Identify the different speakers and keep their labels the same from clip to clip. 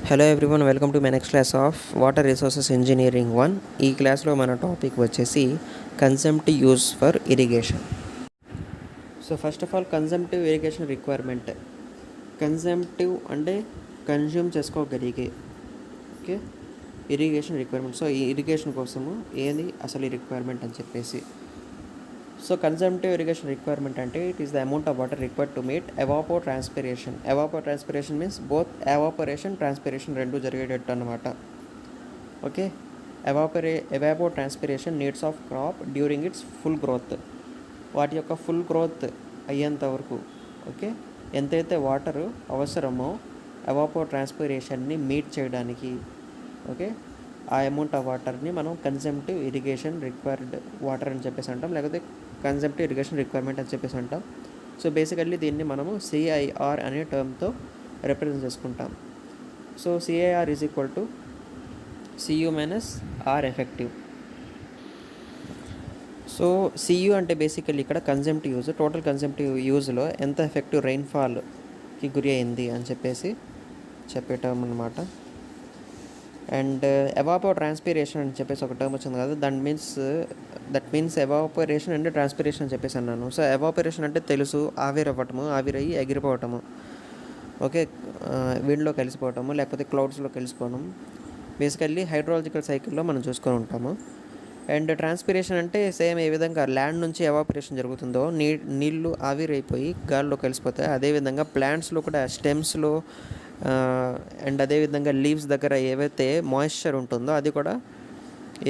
Speaker 1: Hello everyone, welcome to my next class of water resources engineering 1. ఈ క్లాస్లో మన topic వచ్చేసి కన్జంప్టివ్ use for irrigation. So first of all కన్జంప్టివ్ irrigation requirement. కన్జంప్టివ్ అంటే consume చేసుకోగలిగే, okay, irrigation requirement. So ఈ irrigation కోసము ఏది అసలు ఈ రిక్వైర్మెంట్ అని చెప్పేసి. సో కన్జంప్టివ్ ఇరిగేషన్ రిక్వైర్మెంట్ అంటే it is the amount of water required to meet evapotranspiration. Evapotranspiration means both evaporation transpiration రెండు జరిగేటట్టు అనమాట. Okay, evapotranspiration needs of crop during it's full growth. వాటి యొక్క ఫుల్ గ్రోత్ అయ్యేంత వరకు, ఓకే, ఎంతైతే వాటరు అవసరమో evapotranspirationని meet చేయడానికి, ఓకే, ఆ అమౌంట్ ఆఫ్ వాటర్ని మనం కన్జంప్టివ్ ఇరిగేషన్ రిక్వైర్డ్ వాటర్ అని చెప్పేసి అంటాం, లేకపోతే కన్జంప్టివ్ ఇరిగేషన్ రిక్వైర్మెంట్ అని చెప్పేసి అంటాం. సో బేసికల్లీ దీన్ని మనము సిఐఆర్ అనే టర్మ్తో రిప్రజెంట్ చేసుకుంటాం. So CIR is equal to CU minus R effective. So CU అంటే బేసికల్లీ ఇక్కడ కన్జంప్టివ్ యూజ్, టోటల్ కన్జంప్టివ్ యూజ్లో ఎంత ఎఫెక్టివ్ రెయిన్ఫాల్కి గురి అయింది అని చెప్పేసి చెప్పే టర్మ్ అనమాట. అండ్ evapotranspiration అని చెప్పేసి ఒక టర్మ్ వచ్చింది కదా, that means evaporation and transpiration అని చెప్పేసి అన్నాను. సో ఎవాపరేషన్ అంటే తెలుసు, ఆవిరవ్వటము, ఆవిరయ్యి ఎగిరిపోవటము, ఓకే, విండ్లో కలిసిపోవటము లేకపోతే క్లౌడ్స్లో కలిసిపోవడం, బేసికల్లీ హైడ్రాలజికల్ సైకిల్లో మనం చూసుకొని ఉంటాము. అండ్ ట్రాన్స్పిరేషన్ అంటే సేమ్ ఏ విధంగా ల్యాండ్ నుంచి ఎవాపరేషన్ జరుగుతుందో నీళ్ళు ఆవిరైపోయి గాల్లో కలిసిపోతాయి, అదేవిధంగా ప్లాంట్స్లో కూడా స్టెమ్స్లో అండ్ అదేవిధంగా లీవ్స్ దగ్గర ఏవైతే మాయిశ్చర్ ఉంటుందో అది కూడా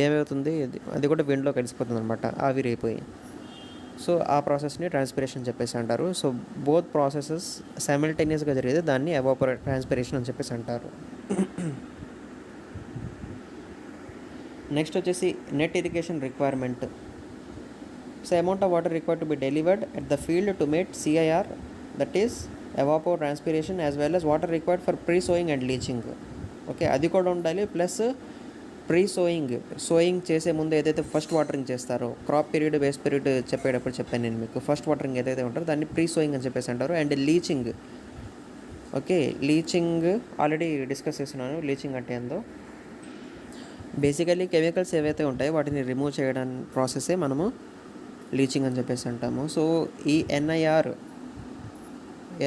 Speaker 1: ఏమవుతుంది, అది కూడా విండ్లో కలిసిపోతుంది అనమాట, ఆవిరైపోయి. సో ఆ ప్రాసెస్ని ట్రాన్స్పిరేషన్ చెప్పేసి అంటారు. సో బోత్ ప్రాసెసెస్ సైమల్టేనియస్గా జరిగేది దాన్ని ట్రాన్స్పిరేషన్ అని చెప్పేసి అంటారు. నెక్స్ట్ వచ్చేసి net irrigation requirement. So amount of water required to be delivered at the field to meet CIR, that is evapotranspiration as well as water required for pre-sowing and leaching. Okay, అది కూడా ఉండాలి. Plus sowing చేసే ముందు ఏదైతే first watering చేస్తారో, crop period base period చెప్పేటప్పుడు చెప్పాను నేను మీకు, ఫస్ట్ వాటరింగ్ ఏదైతే ఉంటారో దాన్ని ప్రీ సోయింగ్ అని చెప్పేసి అంటారు. And leaching, okay, leaching already discuss చేస్తున్నాను. లీచింగ్ అంటే ఏందో, బేసికల్లీ కెమికల్స్ ఏవైతే ఉంటాయో వాటిని రిమూవ్ చేయడానికి ప్రాసెసే మనము లీచింగ్ అని చెప్పేసి అంటాము. సో ఈ ఎన్ఐఆర్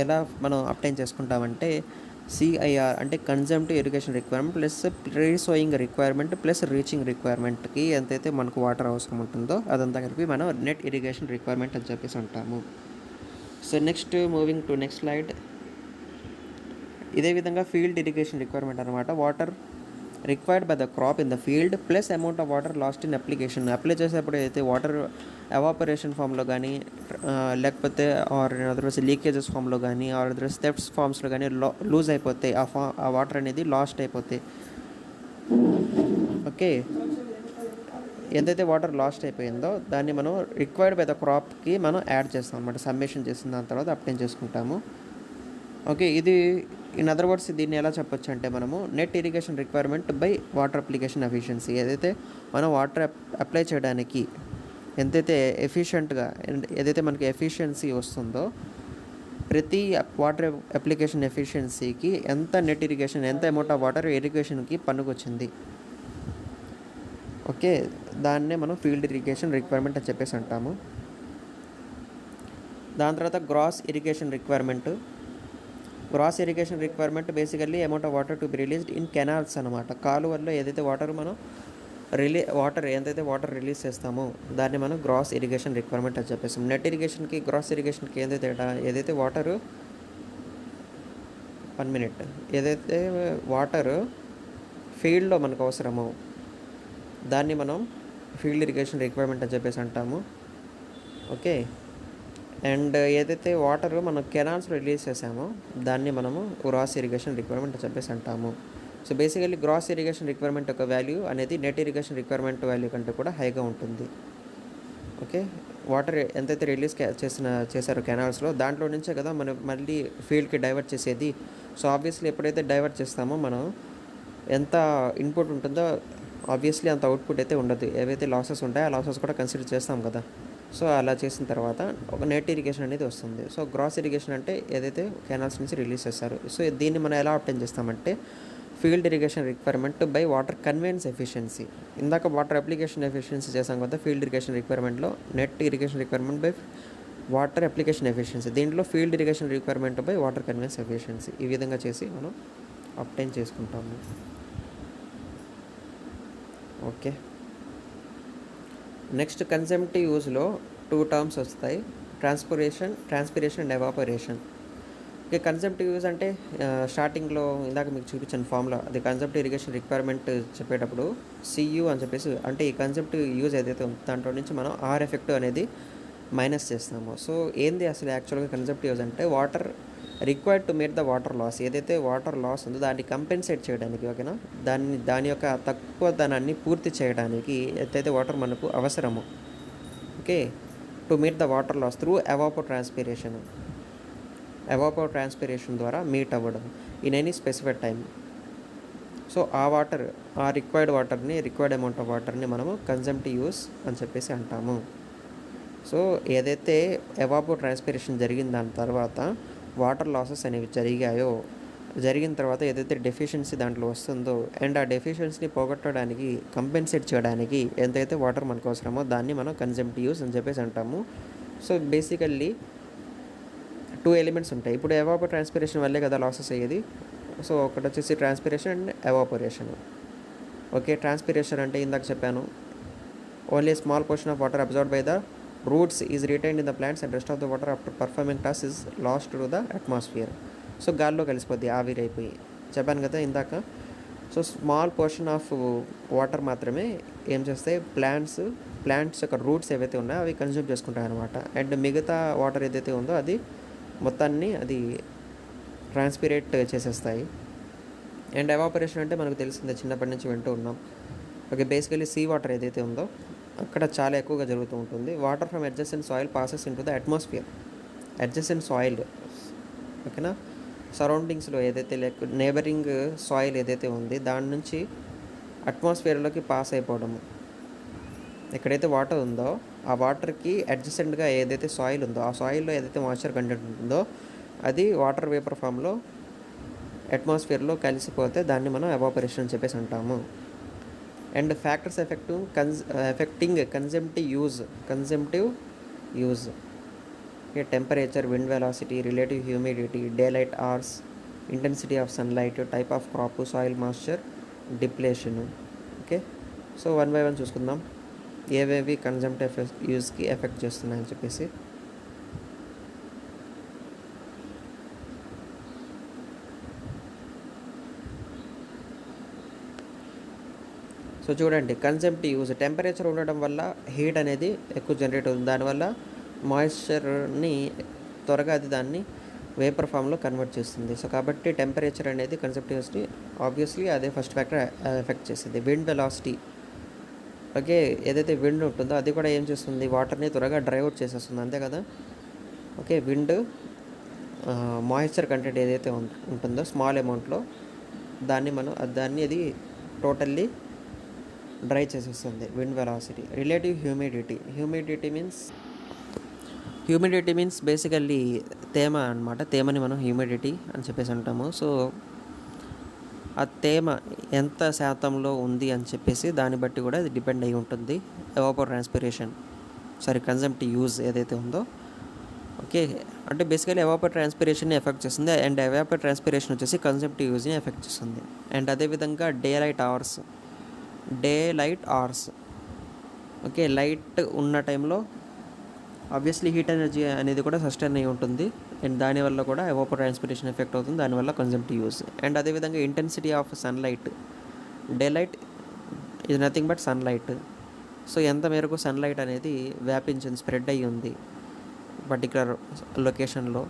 Speaker 1: ఎలా మనం అప్టైన్ చేసుకుంటామంటే సిఐఆర్ అంటే consumptive irrigation requirement plus pre sowing requirement plus leaching రిక్వైర్మెంట్కి ఎంతైతే మనకు వాటర్ అవసరం ఉంటుందో అదంతా కలిపి మనం నెట్ ఇరిగేషన్ రిక్వైర్మెంట్ అని చెప్పేసి అంటాము. So next moving to next slide. ఇదే విధంగా ఫీల్డ్ ఇరిగేషన్ రిక్వైర్మెంట్ అనమాట. Water required by the crop in the field plus amount of water last in application. Apply చేసేప్పుడు అయితే వాటర్ ఎవాపరేషన్ ఫామ్లో కానీ లేకపోతే ఆర్ అదర్వైజ్ లీకేజెస్ ఫామ్లో కానీ ఆర్ అదర్వైజ్ థెఫ్ట్స్ ఫామ్స్లో కానీ లూజ్ అయిపోతాయి, ఆ వాటర్ అనేది లాస్ట్ అయిపోతాయి. ఓకే, ఎంతైతే వాటర్ లాస్ట్ అయిపోయిందో దాన్ని మనం రిక్వైర్డ్ బై ద క్రాప్కి మనం యాడ్ చేస్తాం అనమాట. సమ్మేషన్ చేసిన దాని తర్వాత అప్టైన్ చేసుకుంటాము. ఓకే, ఇది ఇన్ అదర్ వర్డ్స్ దీన్ని ఎలా చెప్పొచ్చు అంటే మనము net irrigation requirement by water application efficiency. ఏదైతే మనం వాటర్ అప్లై చేయడానికి ఎంతైతే ఎఫిషియెంట్గా ఏదైతే మనకి ఎఫిషియన్సీ వస్తుందో, ప్రతి వాటర్ అప్లికేషన్ ఎఫిషియన్సీకి ఎంత నెట్ ఇరిగేషన్, ఎంత అమౌంట్ ఆఫ్ వాటర్ ఇరిగేషన్కి పన్నుకొచ్చింది, ఓకే, దాన్నే మనం ఫీల్డ్ ఇరిగేషన్ రిక్వైర్మెంట్ అని చెప్పేసి అంటాము. దాని తర్వాత gross irrigation requirement. Gross irrigation requirement basically amount of water to be released in canals అనమాట. కాలువల్లో ఏదైతే వాటర్ ఎంతైతే వాటర్ రిలీజ్ చేస్తామో దాన్ని మనం గ్రాస్ ఇరిగేషన్ రిక్వైర్మెంట్ అని చెప్పేస్తాం. నెట్ ఇరిగేషన్కి గ్రాస్ ఇరిగేషన్కి ఏదైతే వాటరు 1 minute ఏదైతే వాటర్ ఫీల్డ్లో మనకు అవసరమో దాన్ని మనం ఫీల్డ్ ఇరిగేషన్ రిక్వైర్మెంట్ అని చెప్పేసి అంటాము. ఓకే, అండ్ ఏదైతే వాటర్ మనం కెనాల్స్లో రిలీజ్ చేసామో దాన్ని మనము గ్రాస్ ఇరిగేషన్ రిక్వైర్మెంట్ అని చెప్పేసి అంటాము. So basically gross irrigation requirement యొక్క వాల్యూ అనేది నెట్ ఇరిగేషన్ రిక్వైర్మెంట్ వాల్యూ కంటే కూడా హైగా ఉంటుంది. ఓకే, వాటర్ ఎంతైతే రిలీజ్ చేశారో కెనాల్స్లో దాంట్లో నుంచే కదా మనం మళ్ళీ ఫీల్డ్కి డైవర్ట్ చేసేది. సో ఆబ్వియస్లీ ఎప్పుడైతే డైవర్ట్ చేస్తామో మనం ఎంత ఇన్పుట్ ఉంటుందో ఆబ్వియస్లీ అంత అవుట్పుట్ అయితే ఉండదు. ఏవైతే లాసెస్ ఉంటాయో ఆ లాసెస్ కూడా కన్సిడర్ చేస్తాం కదా. సో అలా చేసిన తర్వాత ఒక నెట్ ఇరిగేషన్ అనేది వస్తుంది. సో గ్రాస్ ఇరిగేషన్ అంటే ఏదైతే కెనాల్స్ నుంచి రిలీజ్ చేస్తారు. సో దీన్ని మనం ఎలా అప్టైన్ చేస్తామంటే field irrigation requirement by water conveyance efficiency. ఇందాక వాటర్ అప్లికేషన్ ఎఫిషియన్సీ చేసాం కదా ఫీల్డ్ ఇరిగేషన్ రిక్వైర్మెంట్లో. Net irrigation requirement by water application efficiency, దీంట్లో field irrigation requirement by water conveyance efficiency. ఈ విధంగా చేసి మనం అప్టైన్ చేసుకుంటాము. ఓకే, నెక్స్ట్ కన్జంప్టివ్ యూజ్లో 2 టర్మ్స్ వస్తాయి, transpiration and evaporation. Okay, consumptive use అంటే స్టార్టింగ్లో ఇందాక మీకు చూపించిన ఫామ్లో అది కన్జంప్టివ్ ఇరిగేషన్ రిక్వైర్మెంట్ చెప్పేటప్పుడు సియు అని చెప్పేసి, అంటే ఈ కన్జంప్టివ్ యూజ్ ఏదైతే ఉందో దాంట్లో నుంచి మనం ఆర్ ఎఫెక్టివ్ అనేది మైనస్ చేస్తాము. సో ఏంది అసలు యాక్చువల్గా కన్జంప్టివ్ యూజ్ అంటే water required to make the water loss, ఏదైతే వాటర్ లాస్ ఉందో దాన్ని కంపెన్సేట్ చేయడానికి, ఓకేనా, దాని యొక్క తక్కువ ధనాన్ని పూర్తి చేయడానికి ఏదైతే వాటర్ మనకు అవసరమో, okay, to meet the water loss through evapotranspiration ద్వారా మీట్ అవ్వడం in any specified time. So ఆ రిక్వైర్డ్ అమౌంట్ ఆఫ్ వాటర్ని మనము కన్జంప్టివ్ యూజ్ అని చెప్పేసి అంటాము. సో ఏదైతే ఎవాపో ట్రాన్స్పిరేషన్ జరిగిన దాని తర్వాత వాటర్ లాసెస్ అనేవి జరిగిన తర్వాత ఏదైతే డెఫిషియన్సీ దాంట్లో వస్తుందో అండ్ ఆ డెఫిషియన్సీని పోగొట్టడానికి కంపెన్సేట్ చేయడానికి ఎంతైతే వాటర్ మనకు అవసరమో దాన్ని మనం కన్జంప్టివ్ యూజ్ అని చెప్పేసి అంటాము. సో బేసికల్లీ 2 ఎలిమెంట్స్ ఉంటాయి. ఇప్పుడు ఎవాపో ట్రాన్స్పిరేషన్ వల్లే కదా లాసెస్ అయ్యేది. సో ఒకటి వచ్చేసి transpiration and evaporation. Okay, transpiration అంటే ఇందాక చెప్పాను, only small portion of water observed by the roots is retained in the plants and rest of the water after performing task is lost to the atmosphere. So గాల్లో కలిసిపోద్ది, ఆవిరైపోయి చెప్పాను కదా ఇందాక. So small portion of water మాత్రమే ఏం చేస్తాయి, plants యొక్క roots ఏవైతే ఉన్నాయో అవి కన్జ్యూమ్ చేసుకుంటాయి అనమాట. అండ్ మిగతా వాటర్ ఏదైతే ఉందో అది మొత్తాన్ని ట్రాన్స్పిరేట్ చేసేస్తాయి. అండ్ ఎవాపరేషన్ అంటే మనకు తెలిసిందే, చిన్నప్పటి నుంచి వింటూ ఉన్నాం. ఓకే, బేసికలీ సీ వాటర్ ఏదైతే ఉందో అక్కడ చాలా ఎక్కువగా జరుగుతూ ఉంటుంది. Water from adjacent soil passes in to the atmosphere. Adjacent soil, ఓకేనా, సరౌండింగ్స్లో ఏదైతే నేబరింగ్ సాయిల్ ఏదైతే ఉంది దాని నుంచి అట్మాస్ఫియర్లోకి పాస్ అయిపోవడము. ఎక్కడైతే వాటర్ ఉందో ఆ వాటర్కి అడ్జసెంట్గా ఏదైతే సాయిల్ ఉందో ఆ సాయిల్లో ఏదైతే మాయిశ్చర్ కంటెంట్ ఉంటుందో అది వాటర్ వేపర్ ఫామ్లో అట్మాస్ఫియర్లో కలిసిపోతే దాన్ని మనం ఎవాపరేషన్ అని చెప్పేసి అంటాము. And factors effecting కన్జంప్టివ్ use, temperature, wind velocity, relative humidity, day light hours, intensity of sunlight, type of crop, soil moisture, depletion. Okay, so 1 by 1 చూసుకుందాం ఏవేవి కన్జంప్టివ్ యూజ్కి ఎఫెక్ట్ చేస్తున్నాయని చెప్పేసి. సో చూడండి, కన్జంప్టివ్ యూజ్ టెంపరేచర్ ఉండడం వల్ల హీట్ అనేది ఎక్కువ జనరేట్ అవుతుంది, దానివల్ల మాయిశ్చర్ని త్వరగా అది దాన్ని వేపర్ ఫామ్లో కన్వర్ట్ చేస్తుంది. సో కాబట్టి టెంపరేచర్ అనేది కన్జంప్టివ్ యూజ్ని ఆబ్వియస్లీ అదే ఫస్ట్ ఫ్యాక్టర్ ఎఫెక్ట్ చేస్తుంది. విండ్ వెలాసిటీ, ఓకే, ఏదైతే విండ్ ఉంటుందో అది కూడా ఏం చేస్తుంది, వాటర్ని త్వరగా డ్రై అవుట్ చేసేస్తుంది, అంతే కదా. ఓకే, విండ్ మాయిశ్చర్ కంటెంట్ ఏదైతే ఉంటుందో స్మాల్ అమౌంట్లో దాన్ని అది టోటల్లీ డ్రై చేసేస్తుంది, wind velocity. Relative humidity means basically తేమ అనమాట. తేమని మనం హ్యూమిడిటీ అని చెప్పేసి అంటాము. సో ఆ తేమ ఎంత శాతంలో ఉంది అని చెప్పేసి దాన్ని బట్టి కూడా అది డిపెండ్ అయి ఉంటుంది ఎవాపో ట్రాన్స్పిరేషన్ కన్జంప్టివ్ యూజ్ ఏదైతే ఉందో. ఓకే, అంటే బేసికలీ ఎవాపో ట్రాన్స్పిరేషన్ని ఎఫెక్ట్ చేస్తుంది అండ్ ఎవాపో ట్రాన్స్పిరేషన్ వచ్చేసి కన్జంప్టివ్ యూజ్ని ఎఫెక్ట్ చేస్తుంది. అండ్ అదేవిధంగా day light hours, okay, light ఉన్న టైంలో ఆబ్వియస్లీ హీట్ ఎనర్జీ అనేది కూడా సస్టైన్ అయి ఉంటుంది అండ్ దానివల్ల కూడా ఎవాపో ట్రాన్స్పిరేషన్ ఎఫెక్ట్ అవుతుంది, దానివల్ల కన్జంప్టివ్ యూజ్. అండ్ అదేవిధంగా intensity of sunlight, day light is nothing but sunlight. So ఎంత మేరకు సన్లైట్ అనేది వ్యాపించింది, స్ప్రెడ్ అయ్యి ఉంది పర్టికులర్ లొకేషన్లో,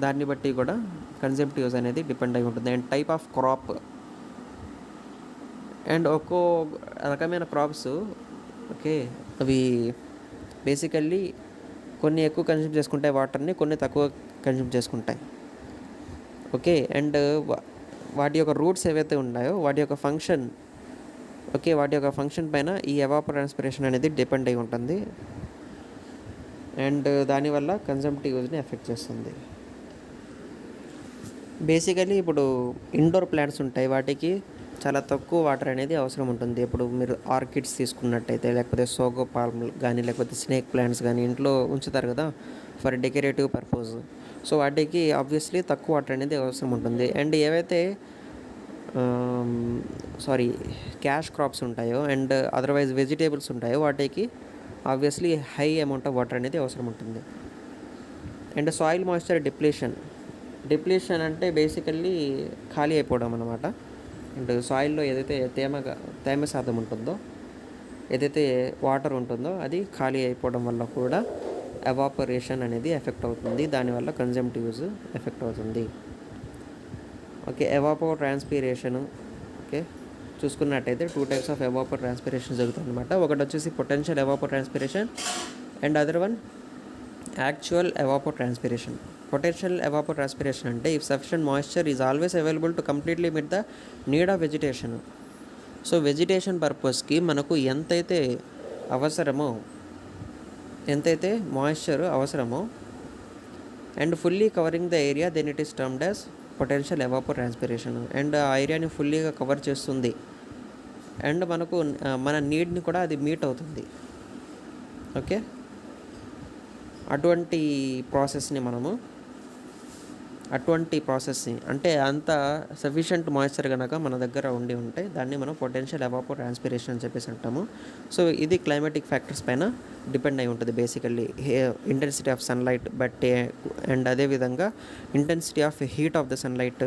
Speaker 1: దాన్ని బట్టి కూడా కన్జంప్టివ్ యూజ్ అనేది డిపెండ్ అయి ఉంటుంది. And type of crop, and ఒక్కో రకమైన క్రాప్స్, ఓకే, అవి బేసికల్లీ కొన్ని ఎక్కువ కన్జ్యూమ్ చేసుకుంటాయి వాటర్ని, కొన్ని తక్కువ కన్జ్యూమ్ చేసుకుంటాయి. ఓకే, అండ్ వాటి యొక్క రూట్స్ ఏవైతే ఉన్నాయో వాటి యొక్క ఫంక్షన్ పైన ఈ ఎవాపో ట్రాన్స్పిరేషన్ అనేది డిపెండ్ అయి ఉంటుంది అండ్ దానివల్ల కన్జంప్టివ్ యూజ్ని ఎఫెక్ట్ చేస్తుంది. బేసికలీ ఇప్పుడు ఇండోర్ ప్లాంట్స్ ఉంటాయి, వాటికి చాలా తక్కువ వాటర్ అనేది అవసరం ఉంటుంది. ఇప్పుడు మీరు ఆర్కిడ్స్ తీసుకున్నట్టయితే, లేకపోతే సోగో పాల్మ్ కానీ, లేకపోతే స్నేక్ ప్లాంట్స్ కానీ ఇంట్లో ఉంచుతారు కదా ఫర్ డెకరేటివ్ పర్పస్. సో వాటికి ఆబ్వియస్లీ తక్కువ వాటర్ అనేది అవసరం ఉంటుంది. అండ్ ఏవైతే సారీ క్యాష్ క్రాప్స్ ఉంటాయో అండ్ అదర్వైజ్ వెజిటేబుల్స్ ఉంటాయో వాటికి obviously high amount of water అనేది అవసరం ఉంటుంది. అండ్ సాయిల్ మాయిశ్చర్ డిప్లీషన్ అంటే బేసికల్లీ ఖాళీ అయిపోవడం అనమాట. అండ్ సాయిల్లో ఏదైతే తేమ శాతం ఉంటుందో, ఏదైతే వాటర్ ఉంటుందో అది ఖాళీ అయిపోవడం వల్ల కూడా ఎవాపరేషన్ అనేది ఎఫెక్ట్ అవుతుంది. దానివల్ల కన్జంప్టివ్ యూజ్ ఎఫెక్ట్ అవుతుంది. Okay, evapotranspiration. ఓకే, చూసుకున్నట్టయితే 2 టైప్స్ ఆఫ్ ఎవాపో ట్రాన్స్పిరేషన్ జరుగుతుంది అనమాట. ఒకటి వచ్చేసి potential evapotranspiration and other one actual evapotranspiration. Potential evapotranspiration అంటే if sufficient moisture is always available to completely meet the need of vegetation. So vegetation పర్పస్కి మనకు ఎంతైతే moisture అవసరమో and fully covering the area, then it is termed as potential evapotranspiration. And ఆ ఏరియాని ఫుల్లీగా cover చేస్తుంది and మనకు మన నీడ్ని కూడా అది మీట్ అవుతుంది. ఓకే, అటువంటి ప్రాసెస్ని అంటే అంత సఫిషియంట్ మాయిశ్చర్ కనుక మన దగ్గర ఉంటే దాన్ని మనం పొటెన్షియల్ ఎవాపో ట్రాన్స్పిరేషన్ అని చెప్పేసి అంటాము. సో ఇది క్లైమాటిక్ ఫ్యాక్టర్స్ పైన డిపెండ్ అయి ఉంటుంది. బేసికల్లీ ఇంటెన్సిటీ ఆఫ్ సన్లైట్ బట్టి అండ్ అదేవిధంగా intensity of heat of the sunlight.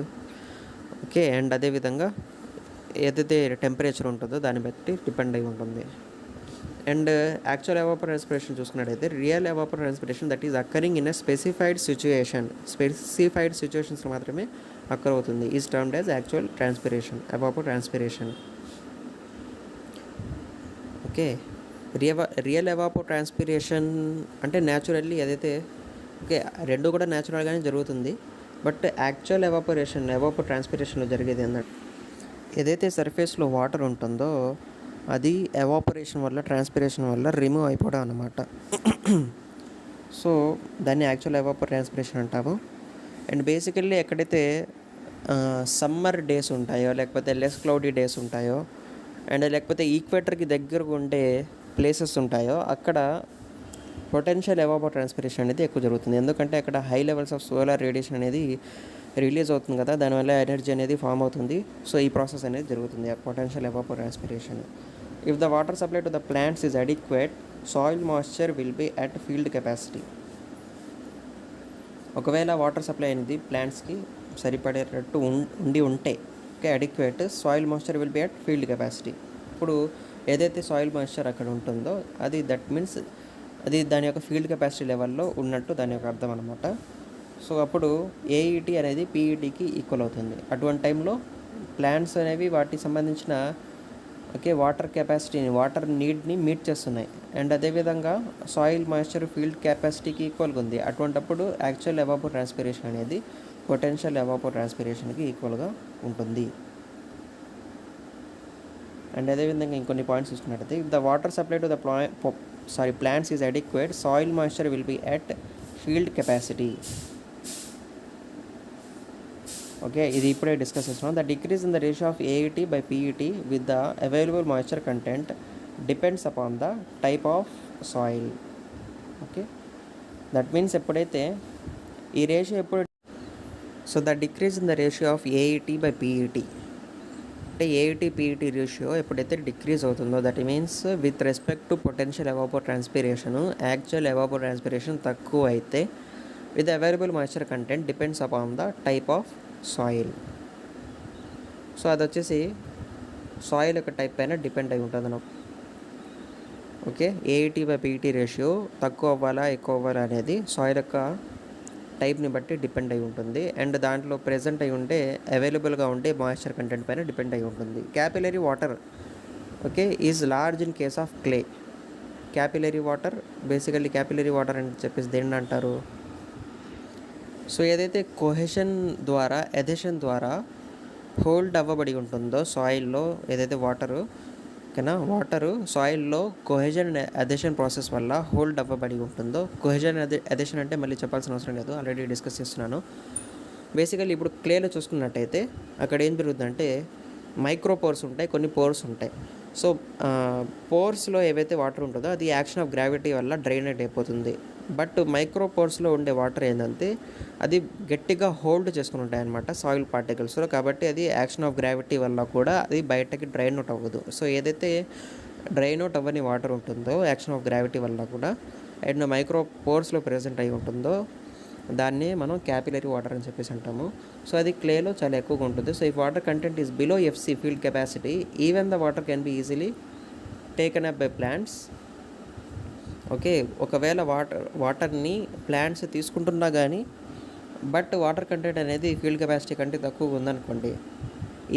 Speaker 1: Okay, and అదేవిధంగా ఏదైతే టెంపరేచర్ ఉంటుందో దాన్ని బట్టి డిపెండ్ అయి ఉంటుంది. అండ్ యాక్చువల్ ఎవాపో ట్రాన్స్పిరేషన్ చూసుకున్నట్టయితే real evapotranspiration that is occurring in a specified సిచ్యువేషన్స్లో మాత్రమే అక్కర్ అవుతుంది. Is termed as actual evapotranspiration. Okay, real evapotranspiration అంటే న్యాచురల్లీ ఏదైతే రెండు కూడా న్యాచురల్గానే జరుగుతుంది. బట్ యాక్చువల్ ఎవాపో ట్రాన్స్పిరేషన్లో జరిగేది ఏంటంటే ఏదైతే సర్ఫేస్లో వాటర్ ఉంటుందో అది ఎవాపరేషన్ వల్ల, ట్రాన్స్పిరేషన్ వల్ల రిమూవ్ అయిపోవడం అన్నమాట. సో దాన్ని యాక్చువల్ ఎవాపో ట్రాన్స్పిరేషన్ అంటాము. అండ్ బేసికల్లీ ఎక్కడైతే సమ్మర్ డేస్ ఉంటాయో, లేకపోతే లెస్ క్లౌడీ డేస్ ఉంటాయో అండ్ లేకపోతే ఈక్వేటర్కి దగ్గరగా ఉండే ప్లేసెస్ ఉంటాయో అక్కడ పొటెన్షియల్ ఎవాపో ట్రాన్స్పిరేషన్ అనేది ఎక్కువ జరుగుతుంది. ఎందుకంటే అక్కడ high levels of solar radiation అనేది రిలీజ్ అవుతుంది కదా, దానివల్ల ఎనర్జీ అనేది ఫామ్ అవుతుంది. సో ఈ ప్రాసెస్ అనేది జరుగుతుంది, potential evapotranspiration. If the water supply to the plants is adequate, soil moisture will be at field capacity. ఒకవేళ వాటర్ సప్లై అనేది ప్లాంట్స్కి సరిపడేటట్టు ఉంటే adequate, soil moisture will be at field capacity. ఇప్పుడు ఏదైతే సాయిల్ మాయిశ్చర్ అక్కడ ఉంటుందో అది దట్ మీన్స్ అది దాని యొక్క ఫీల్డ్ కెపాసిటీ లెవెల్లో ఉన్నట్టు దాని యొక్క అర్థం అనమాట. సో అప్పుడు ఏఈటీ అనేది పీఈటీకి ఈక్వల్ అవుతుంది. అటువంటి టైంలో ప్లాంట్స్ అనేవి వాటికి సంబంధించిన వాటర్ నీడ్ని మీట్ చేస్తున్నాయి. అండ్ అదేవిధంగా సాయిల్ మాయిశ్చర్ ఫీల్డ్ కెపాసిటీకి ఈక్వల్గా ఉంది. అటువంటప్పుడు యాక్చువల్ ఎవాపో ట్రాన్స్పిరేషన్ అనేది పొటెన్షియల్ ఎవాపో ట్రాన్స్పిరేషన్కి ఈక్వల్గా ఉంటుంది. అండ్ అదేవిధంగా ఇంకొన్ని పాయింట్స్ చూసుకున్నట్టయితే if the water supply to the plants is adequate, soil moisture will be at field capacity. Okay, ఇది ఇప్పుడే డిస్కస్ చేస్తున్నాం. The decrease in the ratio of AET by PET with the available moisture content depends upon the type of soil. Okay, that means ఎప్పుడైతే ఈ ratio so the decrease in the ratio of AET by PET అంటే AET PET ratio ఎప్పుడైతే decrease అవుతుందో that means with respect to potential evapotranspiration, actual evapotranspiration తక్కువ అయితే with available moisture content depends upon the type of soil. So అది వచ్చేసి soil యొక్క type పైన depend అయి ఉంటుంది అన్నమాట. ఓకే, ఏఈటీ బై పీఈటీ రేషియో తక్కువ అవ్వాలా ఎక్కువ అవ్వాలా అనేది సాయిల్ యొక్క టైప్ని బట్టి డిపెండ్ అయి ఉంటుంది. అండ్ దాంట్లో ప్రెజెంట్ అయి ఉంటే అవైలబుల్గా ఉండే మాయిశ్చర్ కంటెంట్ పైన డిపెండ్ అయి ఉంటుంది. Capillary water is large in case of clay. Capillary water అని చెప్పేసి దేన్ని అంటారు? సో ఏదైతే ఎథెషన్ ద్వారా హోల్డ్ అవ్వబడి ఉంటుందో సాయిల్లో, ఏదైతే వాటరు సాయిల్లో కొహెజన్ అథెషన్ ప్రాసెస్ వల్ల హోల్డ్ అవ్వబడి ఉంటుందో, కొహెజన్ అథెషన్ అంటే మళ్ళీ చెప్పాల్సిన అవసరం లేదు, ఆల్రెడీ డిస్కస్ చేస్తున్నాను. బేసికల్లీ ఇప్పుడు క్లేలో చూసుకున్నట్టయితే అక్కడ ఏం జరుగుతుందంటే మైక్రో పోర్స్ ఉంటాయి, కొన్ని పోర్స్ ఉంటాయి. సో పోర్స్లో ఏవైతే వాటర్ ఉంటుందో అది యాక్షన్ ఆఫ్ గ్రావిటీ వల్ల డ్రైనేట్ అయిపోతుంది. బట్ మైక్రో పోర్స్లో ఉండే వాటర్ ఏంటంటే అది గట్టిగా హోల్డ్ చేసుకుని ఉంటాయి అన్నమాట సాయిల్ పార్టికల్స్లో. కాబట్టి అది యాక్షన్ ఆఫ్ గ్రావిటీ వల్ల కూడా అది బయటకి డ్రైన్ అవుట్ అవ్వదు. సో ఏదైతే డ్రైన్ అవుట్ అవ్వని వాటర్ ఉంటుందో యాక్షన్ ఆఫ్ గ్రావిటీ వల్ల కూడా అండ్ మైక్రో పోర్స్లో ప్రెజెంట్ అయి ఉంటుందో దాన్ని మనం క్యాపిలరీ వాటర్ అని చెప్పేసి అంటాము. సో అది క్లేలో చాలా ఎక్కువగా ఉంటుంది. So if water content is below FC field capacity even the water can be easily taken up by plants. Okay, ఒకవేళ వాటర్ని ప్లాంట్స్ తీసుకుంటున్నా కానీ బట్ వాటర్ కంటెంట్ అనేది ఫీల్డ్ కెపాసిటీ కంటే తక్కువగా ఉందనుకోండి,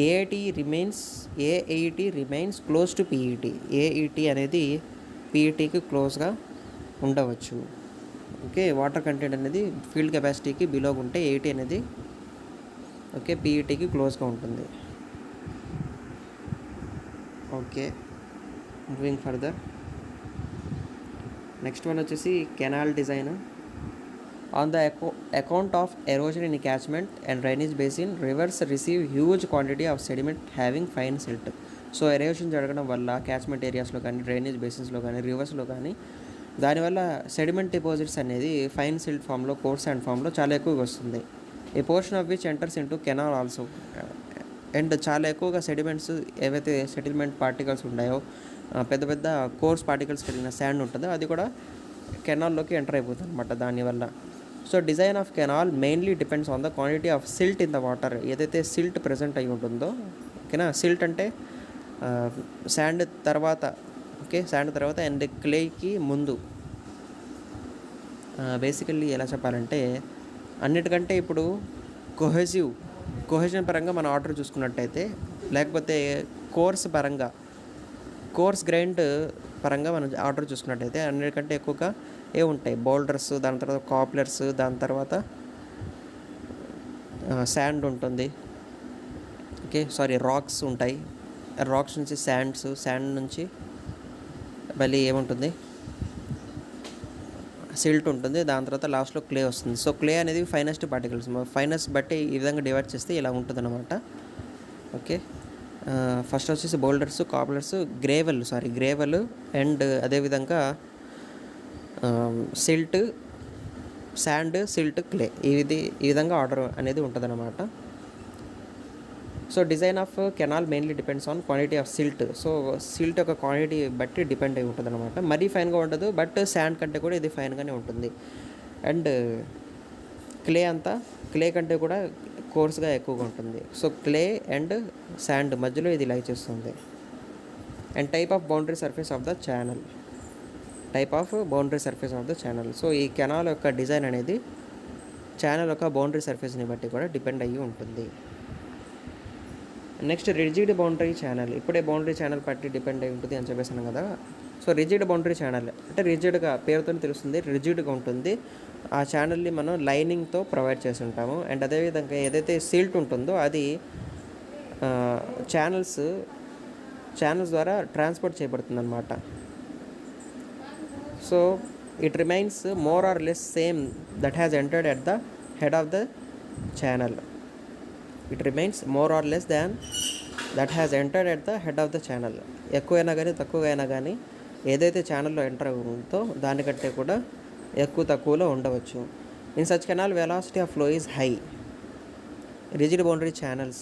Speaker 1: AET remains close to PET. AET అనేది పీఈటీకి క్లోజ్గా ఉండవచ్చు. ఓకే, వాటర్ కంటెంట్ అనేది ఫీల్డ్ కెపాసిటీకి బిలోగా ఉంటే ఏఈటీ అనేది ఓకే పీఈటీకి క్లోజ్గా ఉంటుంది. Okay, moving further. Next one వచ్చేసి canal design. On the account of erosion in catchment and drainage basin reverse receive huge quantity of sediment having fine silt. So erosion జరగడం వల్ల క్యాచ్మెంట్ ఏరియాస్లో కానీ drainage బేసిన్స్లో కానీ రివర్స్లో కానీ దానివల్ల సెడిమెంట్ డిపాజిట్స్ అనేది ఫైన్ సిల్ట్ ఫామ్లో, కోర్స్ అండ్ ఫామ్లో చాలా ఎక్కువగా వస్తుంది. A portion of which enters into canal also. And చాలా ఎక్కువగా సెడిమెంట్స్ ఏవైతే సెటిల్మెంట్ పార్టికల్స్ ఉన్నాయో పెద్ద పెద్ద కోర్స్ పార్టికల్స్ కలిగిన శాండ్ ఉంటుందో అది కూడా కెనాల్లోకి ఎంటర్ అయిపోతుంది అనమాట దానివల్ల. So design of canal mainly depends on the quantity of silt in the water. ఏదైతే సిల్ట్ ప్రెజెంట్ అయి ఉంటుందో, ఓకేనా, సిల్ట్ అంటే శాండ్ తర్వాత, ఓకే, శాండ్ తర్వాత అండ్ క్లేకి ముందు. బేసికల్లీ ఎలా చెప్పాలంటే అన్నిటికంటే ఇప్పుడు కొహెజన్ పరంగా మనం ఆర్డర్ చూసుకున్నట్టయితే, లేకపోతే కోర్స్ గ్రైండ్ పరంగా మనం ఆర్డర్ చూసుకున్నట్టయితే అన్నిటికంటే ఎక్కువగా ఉంటాయి బౌల్డర్స్, దాని తర్వాత కాప్లర్స్, దాని తర్వాత శాండ్ ఉంటుంది. ఓకే, రాక్స్ ఉంటాయి. రాక్స్ నుంచి శాండ్ నుంచి మళ్ళీ ఏముంటుంది, సిల్ట్ ఉంటుంది. దాని తర్వాత లాస్ట్లో క్లే వస్తుంది. సో క్లే అనేది ఫైనెస్ట్ పార్టికల్స్. ఫైనెస్ట్ బట్టి ఈ విధంగా డివైడ్ చేస్తే ఇలా ఉంటుంది అన్నమాట. ఓకే, ఫస్ట్ వచ్చేసి బౌల్డర్స్, కాప్లర్స్, గ్రేవెల్ అండ్ అదేవిధంగా సిల్ట్, శాండ్, సిల్ట్, క్లే, ఈ విధంగా ఆర్డర్ అనేది ఉంటుంది అన్నమాట. So design of canal mainly depends on quantity of silt. So silt యొక్క క్వాంటిటీ బట్టి డిపెండ్ అయి ఉంటుంది అనమాట. మరీ ఫైన్గా ఉండదు, బట్ శాండ్ కంటే కూడా ఇది ఫైన్గానే ఉంటుంది. అండ్ క్లే కంటే కూడా కోర్స్గా ఎక్కువగా ఉంటుంది. సో క్లే అండ్ శాండ్ మధ్యలో ఇది లై చేస్తుంది. And type of boundary surface of the channel. So ఈ కెనాల్ యొక్క డిజైన్ అనేది ఛానల్ యొక్క బౌండరీ సర్ఫేస్ని బట్టి కూడా డిపెండ్ అయ్యి ఉంటుంది. Next rigid boundary channel. ఇప్పుడే బౌండరీ ఛానల్ బట్టి డిపెండ్ అయి ఉంటుంది అని చెప్పేసాను కదా. సో రిజిడ్ బౌండరీ ఛానల్ అంటే రిజిడ్గా, పేరుతో తెలుస్తుంది, రిజిడ్గా ఉంటుంది. ఆ ఛానల్ని మనం లైనింగ్తో ప్రొవైడ్ చేసి ఉంటాము. అండ్ అదేవిధంగా ఏదైతే సిల్ట్ ఉంటుందో అది ఛానల్స్ ద్వారా ట్రాన్స్పోర్ట్ చేయబడుతుంది అన్నమాట. So it remains more or less same that has entered at the head of the channel. ఎక్కువైనా కానీ తక్కువైనా కానీ ఏదైతే ఛానల్లో ఎంటర్ అవుతుందో దానికంటే కూడా తక్కువలో ఉండవచ్చు. In such canal velocity of flow is high. Rigid boundary channels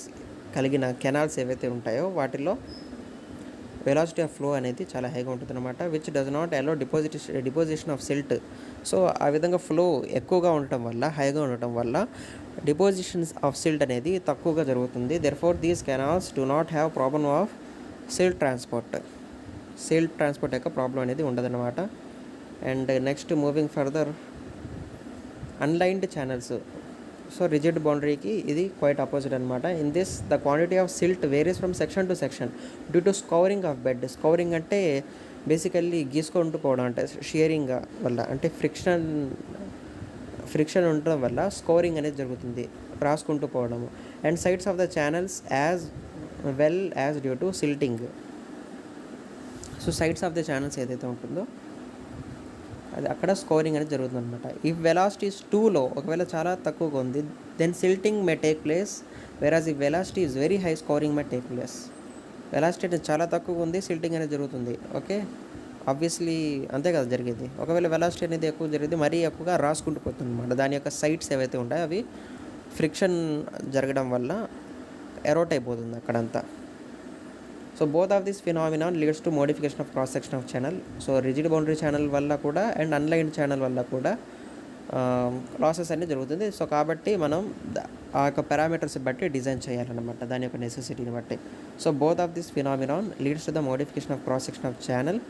Speaker 1: కలిగిన కెనాల్స్ ఏవైతే ఉంటాయో వాటిల్లో వెలాసిటీ ఆఫ్ ఫ్లో అనేది చాలా హైగా ఉంటుంది అనమాట. Which does not allow deposition of silt. So ఆ విధంగా ఫ్లో ఎక్కువగా ఉండటం వల్ల, హైగా ఉండటం వల్ల డిపోజిషన్స్ ఆఫ్ సిల్ట్ అనేది తక్కువగా జరుగుతుంది. Therefore these canals do not have problem of silt transport యొక్క ప్రాబ్లం అనేది ఉండదన్నమాట. And next moving further, unlined channels. So rigid బౌండరీకి ఇది క్వైట్ అపోజిట్ అనమాట. In this the quantity of silt varies from section to section due to scouring of bed. Scouring అంటే basically గీసుకుంటూ పోవడం, అంటే షియరింగ్ వల్ల, అంటే ఫ్రిక్షన్ ఉండడం వల్ల స్కోరింగ్ అనేది జరుగుతుంది, రాసుకుంటూ పోవడము. And sides of the channels as well as due to silting. So sides of the channels ఏదైతే ఉంటుందో అది అక్కడ స్కోరింగ్ అనేది జరుగుతుంది అనమాట. ఇఫ్ వెలాసిటీ ఈస్ 2లో, ఒకవేళ చాలా తక్కువగా ఉంది, then silting may take place, whereas if velocity is very high, scouring may take place. Velocity అనేది చాలా తక్కువగా ఉంది, సిల్టింగ్ అనేది జరుగుతుంది. ఓకే, ఆబ్వియస్లీ అంతే కదా జరిగేది. ఒకవేళ వెలాసిటీ అనేది ఎక్కువ జరిగింది, మరీ ఎక్కువగా రాసుకుంటూ పోతుంది అనమాట. దాని యొక్క సైడ్స్ ఏవైతే ఉంటాయో అవి ఫ్రిక్షన్ జరగడం వల్ల ఎరోట్ అయిపోతుంది అక్కడంతా. So both of this phenomenon leads to modification of cross section of channel. So rigid boundary channel వల్ల కూడా అండ్ అన్లైన్డ్ ఛానల్ వల్ల కూడా లాసెస్ అనేది జరుగుతుంది. సో కాబట్టి మనం ఆ యొక్క పారామీటర్స్ బట్టి డిజైన్ చేయాలన్నమాట, దాని యొక్క నెసెసిటీని బట్టి. So both of this phenomenon leads to the modification of cross section of channel.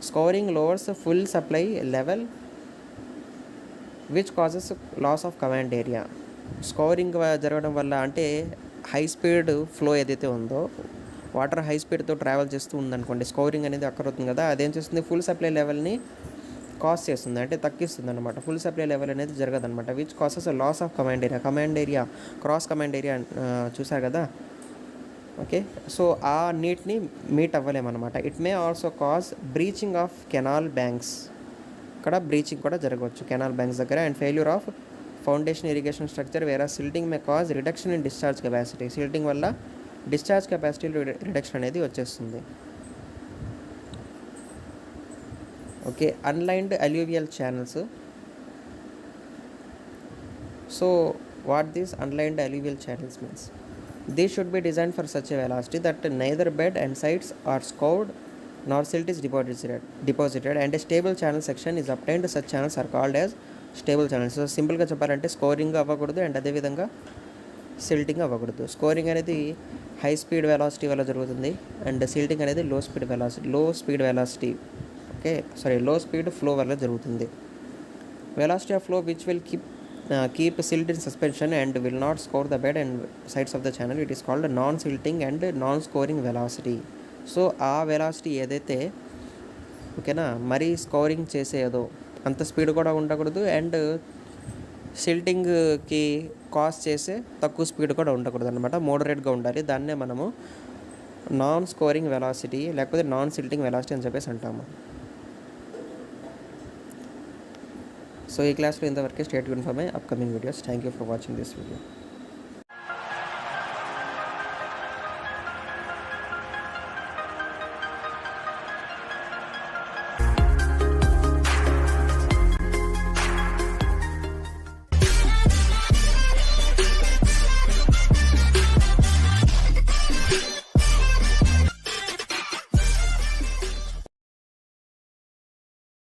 Speaker 1: Scouring lowers full supply level which causes loss of command area. Scouring జరగడం వల్ల అంటే హై స్పీడ్ ఫ్లో ఏదైతే ఉందో, వాటర్ హై స్పీడ్తో travel చేస్తూ ఉందనుకోండి, scoring అనేది అక్కరవుతుంది కదా, అదేం చేస్తుంది, ఫుల్ సప్లై లెవెల్ని కాస్ చేస్తుంది, అంటే తగ్గిస్తుంది అనమాట. ఫుల్ సప్లై లెవెల్ అనేది జరగదనమాట. Which causes loss of command area. Command area, cross command area చూసారు కదా. ఓకే, సో ఆ నీట్ని మీట్ అవ్వలేమన్నమాట. It may also cause breaching of canal banks. ఇక్కడ బ్రీచింగ్ కూడా జరగవచ్చు కెనాల్ బ్యాంక్స్ దగ్గర. And failure of foundation irrigation structure, వేరే silting may cause reduction in discharge capacity. Silting వల్ల డిశ్చార్జ్ కెపాసిటీలో రిడక్షన్ అనేది వచ్చేస్తుంది. Okay, unlined alluvial channels. So what these unlined alluvial channels means? These should be designed for such a velocity that neither bed and sides are scoured nor silt is deposited and a stable channel section is obtained. Such channels are called as stable channels. So సింపుల్గా చెప్పాలంటే scoring అవ్వకూడదు and అదేవిధంగా silting అవ్వకూడదు. Scoring అనేది high speed velocity వల్ల జరుగుతుంది and silting అనేది లో స్పీడ్ ఫ్లో వల్ల జరుగుతుంది. Velocity of flow which will keep silt in suspension and will not scour the bed and sides of the channel, it is called non-silting and non-scoring velocity. So ఆ velocity ఏదైతే ఓకేనా, మరీ scoring చేసేదో అంత speed కూడా ఉండకూడదు and సిల్టింగ్కి cos చేసే తక్కువ speed కూడా ఉండకూడదు అనమాట, మోడరేట్గా ఉండాలి. దాన్నే మనము నాన్ స్కోరింగ్ వెలాసిటీ లేకపోతే నాన్ సిల్టింగ్ వెలాసిటీ అని చెప్పేసి అంటాము. సో ఈ క్లాస్లో ఇంతవరకే. Stay tuned for my upcoming videos. Thank you for watching this video.